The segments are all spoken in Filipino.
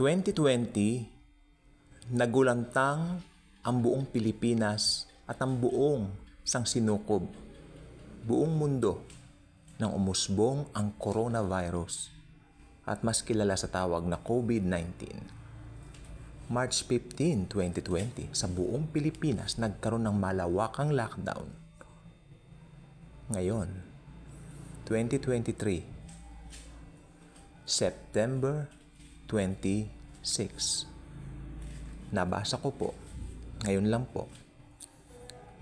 2020, nagulantang ang buong Pilipinas at ang buong sangsinukob, buong mundo nang umusbong ang coronavirus at mas kilala sa tawag na COVID-19. March 15, 2020, sa buong Pilipinas nagkaroon ng malawakang lockdown. Ngayon, 2023, September 26. Nabasa ko po, ngayon lang po,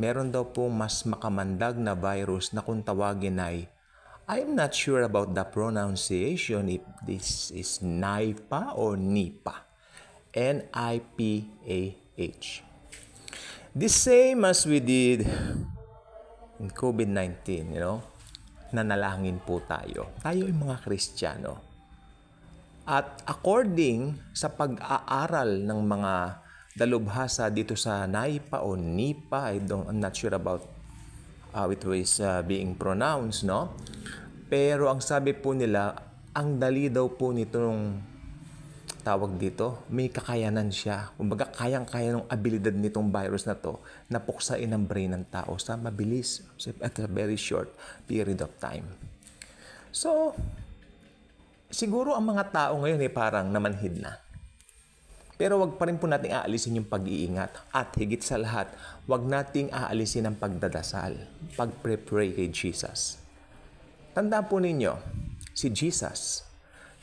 meron daw po mas makamandag na virus na kung tawagin ay, I'm not sure about the pronunciation if this is Nipah or Nipah. Nipah. The same as we did in COVID-19, nanalangin po tayo. Tayo ay mga Kristiyano. At according sa pag-aaral ng mga dalubhasa dito sa Nipah o Nipah, I'm not sure about it was being pronounced, no? Pero ang sabi po nila, ang dali daw po nitong tawag dito, may kakayanan siya. Kumbaga, kayang-kaya ng abilidad nitong virus na to na puksain ang brain ng tao sa mabilis, at a very short period of time. So, siguro ang mga tao ngayon parang namanhid na. Pero wag pa rin po nating aalisin yung pag-iingat. At higit sa lahat, wag nating aalisin ang pagdadasal, pag-pray kay Jesus. Tandaan po ninyo, si Jesus,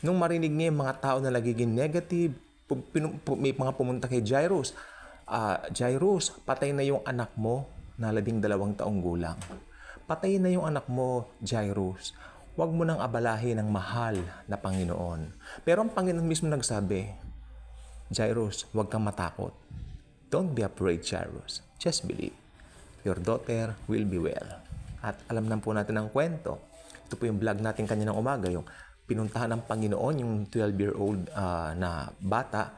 nung marinig niya yung mga tao na nagiging negative, may mga pumunta kay Jairus. Jairus, patay na yung anak mo na 12 taong gulang. Patay na yung anak mo, Jairus. Huwag mo nang abalahin ang mahal na Panginoon. Pero ang Panginoon mismo nagsabi, Jairus, huwag kang matakot. Don't be afraid, Jairus. Just believe. Your daughter will be well. At alam na po natin ang kwento. Ito po yung vlog natin kanina ng umaga, yung pinuntahan ng Panginoon, yung 12-year-old na bata,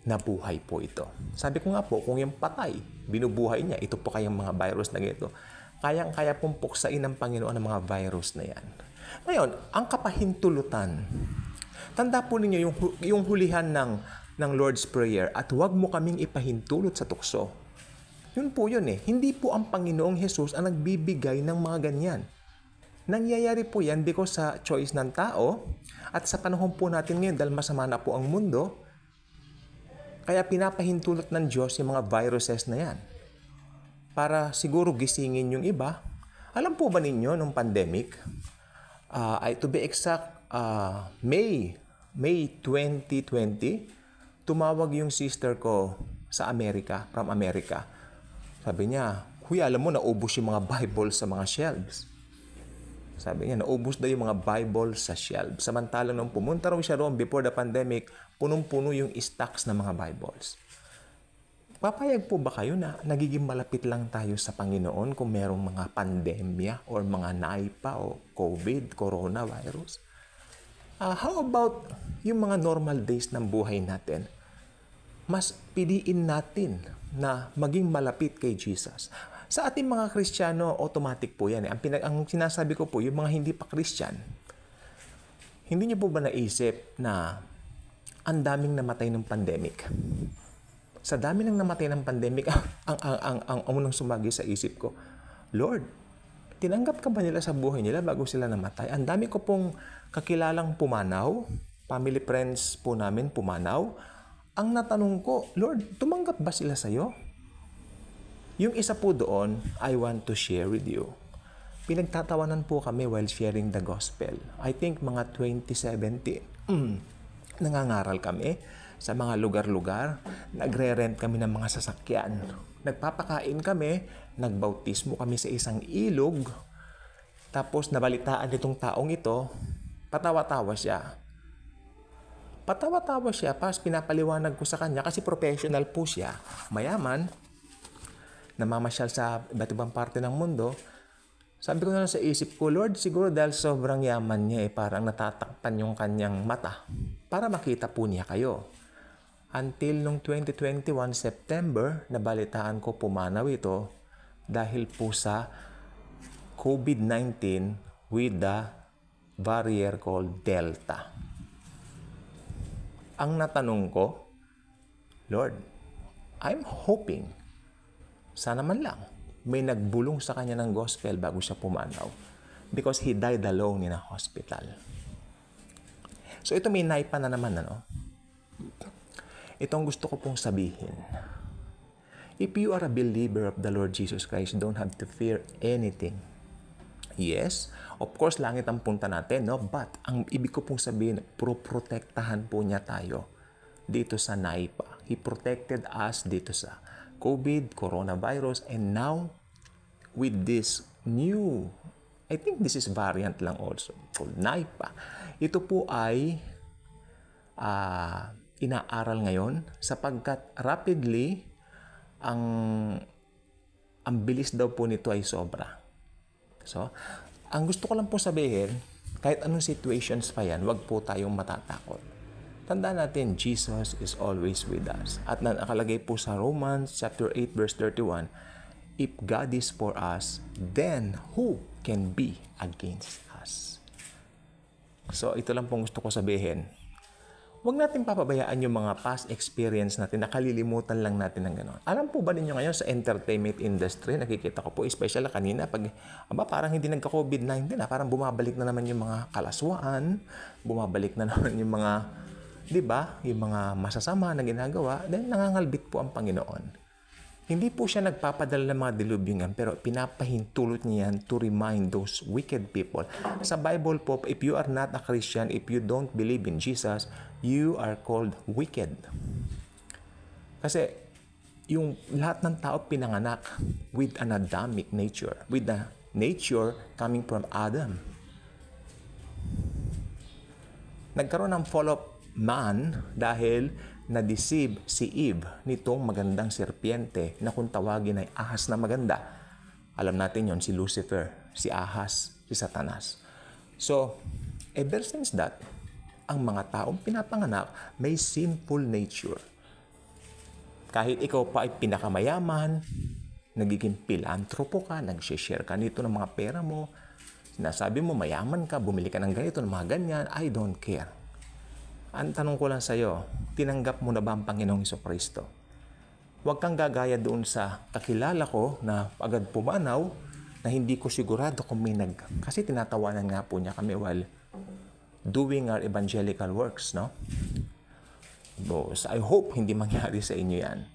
nabuhay po ito. Sabi ko nga po, kung yung patay, binubuhay niya, ito po kayang mga virus na ganito, kayang-kaya pong puksain ng Panginoon ang mga virus na yan. Ngayon, ang kapahintulutan, tanda po ninyo yung hulihan ng Lord's Prayer, at huwag mo kaming ipahintulot sa tukso. Yun po yun Hindi po ang Panginoong Jesus ang nagbibigay ng mga ganyan. Nangyayari po yan because sa choice ng tao at sa panahon po natin ngayon dahil masama na po ang mundo, kaya pinapahintulot ng Diyos yung mga viruses na yan. Para siguro gisingin yung iba. Alam po ba ninyo nung pandemic, to be exact, May 2020, tumawag yung sister ko sa Amerika, from America. Sabi niya, Huy, alam mo, naubos yung mga Bible sa mga shelves. Sabi niya, naubos daw yung mga Bible sa shelf. Samantalang nung pumunta raw siya roon before the pandemic, punong-puno yung stocks ng mga Bibles. Papayag po ba kayo na nagiging malapit lang tayo sa Panginoon kung merong mga pandemya or mga Nipah o COVID, coronavirus? How about yung mga normal days ng buhay natin? Mas piliin natin na maging malapit kay Jesus. Sa ating mga Kristiyano, automatic po yan. Ang sinasabi ko po, yung mga hindi pa Kristyan, hindi niyo po ba naisip na ang daming namatay ng pandemic? Sa dami ng namatay ng pandemic, ang unang sumagi sa isip ko, Lord, tinanggap ka ba nila sa buhay nila bago sila namatay? Ang dami ko pong kakilalang pumanaw, family friends po namin pumanaw. Ang natanong ko, Lord, tumanggap ba sila sa'yo? Yung isa po doon, I want to share with you. Pinagtatawanan po kami while sharing the gospel. I think mga 2017, nangangaral kami sa mga lugar-lugar. Nagre-rent kami ng mga sasakyan. Nagpapakain kami, nagbautismo kami sa isang ilog. Tapos nabalitaan itong taong ito, patawa-tawa siya. Tapos pinapaliwanag ko sa kanya kasi professional po siya. Mayaman, namamasyal sa iba't ibang parte ng mundo. Sabi ko na lang sa isip ko, Lord, siguro dahil sobrang yaman niya parang natatakpan yung kanyang mata para makita po niya kayo. Until nung 2021 September, nabalitaan ko pumanaw ito dahil po sa COVID-19 with the variant called Delta. Ang natanong ko, Lord, I'm hoping, sana man lang, may nagbulong sa kanya ng gospel bago siya pumanaw. Because he died alone in a hospital. So ito may naipa na naman, ano? Itong gusto ko pong sabihin. If you are a believer of the Lord Jesus Christ, you don't have to fear anything. Yes, of course, langit ang punta natin, no? But ang ibig ko pong sabihin, protektahan po niya tayo dito sa naipa. He protected us dito sa COVID, coronavirus, and now with this new, I think this is variant lang also, called naipa. Ito po ay inaaral ngayon sapagkat rapidly, ang bilis daw po nito ay sobra. So, ang gusto ko lang po sabihin, kahit anong situations pa yan, wag po tayong matatakot. Tandaan natin, Jesus is always with us. At nakalagay po sa Romans chapter 8 verse 31, if God is for us, then who can be against us? So, ito lang pong gusto ko sabihin. Huwag natin papabayaan yung mga past experience natin, nakalilimutan lang natin ng gano'n. Alam po ba ninyo ngayon sa entertainment industry, nakikita ko po, especially kanina, parang hindi nagka-COVID-19 na, parang bumabalik na naman yung mga kalaswaan, bumabalik na naman yung mga, di ba, yung mga masasama na ginagawa, dahil nangangalbit po ang Panginoon. Hindi po siya nagpapadala ng mga dilubyungan, pero pinapahintulot niya yan to remind those wicked people. Sa Bible po, if you are not a Christian, if you don't believe in Jesus, you are called wicked. Kasi yung lahat ng tao pinanganak with an Adamic nature, with the nature coming from Adam. Nagkaroon ng fall of man dahil na-deceive si Eve nitong magandang serpiente na kung tawagin ay ahas na maganda. Alam natin yon, si Lucifer, si ahas, si Satanas. So, ever since that, ang mga taong pinapanganak may sinful nature. Kahit ikaw pa ay pinakamayaman, nagiging pilantropo ka, nag-share ka nito ng mga pera mo, sinasabi mo mayaman ka, bumili ka ng ganito, ng mga ganyan, I don't care. Ang tanong ko lang sa iyo, tinanggap mo na ba ang Panginoong Hesukristo? Huwag kang gagaya doon sa kakilala ko na agad pumanaw na hindi ko sigurado kung may kasi tinatawanan nga po niya kami while doing our evangelical works, no? So, I hope hindi mangyari sa inyo yan.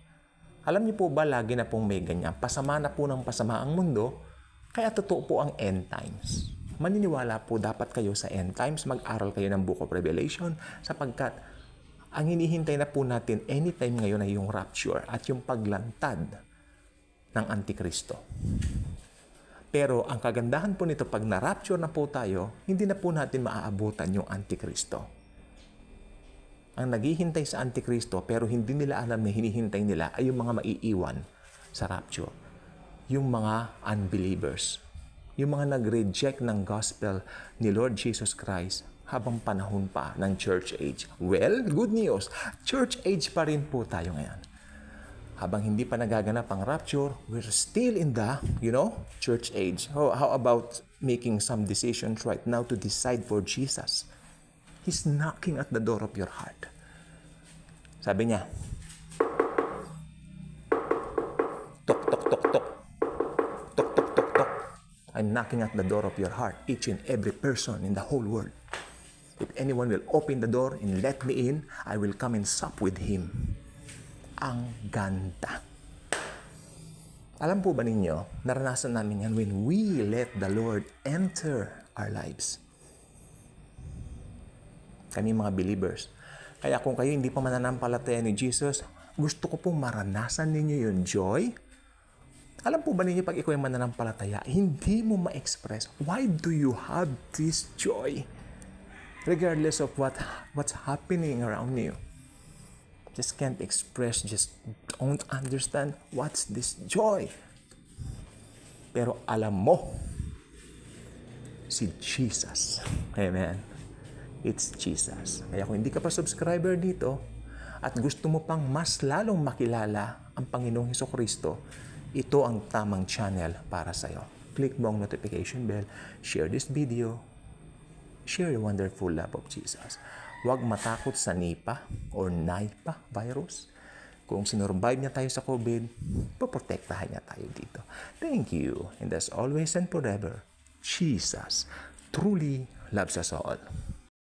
Alam niyo po ba, lagi na pong may ganyan. Pasama na po ng pasama ang mundo, kaya totoo po ang end times. Maniniwala po dapat kayo sa end times, mag-aral kayo ng Book of Revelation sapagkat ang hinihintay na po natin anytime ngayon ay yung rapture at yung paglantad ng Antikristo. Pero ang kagandahan po nito, pag na-rapture na po tayo, hindi na po natin maaabutan yung Antikristo. Ang naghihintay sa Antikristo pero hindi nila alam na hinihintay nila ay yung mga maiiwan sa rapture. Yung mga unbelievers. Yung mga nag-reject ng gospel ni Lord Jesus Christ habang panahon pa ng church age. Well, good news. Church age pa rin po tayo ngayon. Habang hindi pa nagaganap ang rapture, we're still in the, church age. How about making some decisions right now to decide for Jesus? He's knocking at the door of your heart. Sabi niya, tok, tok, tok, tok. Tok, tok, tok, tok. I'm knocking at the door of your heart, each and every person in the whole world. If anyone will open the door and let me in, I will come and sup with him. Ang ganda. Alam po ba ninyo, naranasan namin yan when we let the Lord enter our lives. Kami mga believers. Kaya kung kayo hindi pa mananampalataya ni Jesus, gusto ko pong maranasan ninyo yung joy. Alam po ba ninyo, pag ikaw ay mananampalataya, hindi mo ma-express, why do you have this joy? Regardless of what's happening around you. Just can't express, just don't understand what's this joy. Pero alam mo, si Jesus. Amen. It's Jesus. Kaya kung hindi ka pa subscriber dito at gusto mo pang mas lalong makilala ang Panginoong Hesukristo, ito ang tamang channel para sa'yo. Click mo ang notification bell, share this video, share the wonderful love of Jesus. Huwag matakot sa Nipah or Nipah virus. Kung sinurvive niya tayo sa COVID, poprotektahan niya tayo dito. Thank you. And as always and forever, Jesus truly loves us all.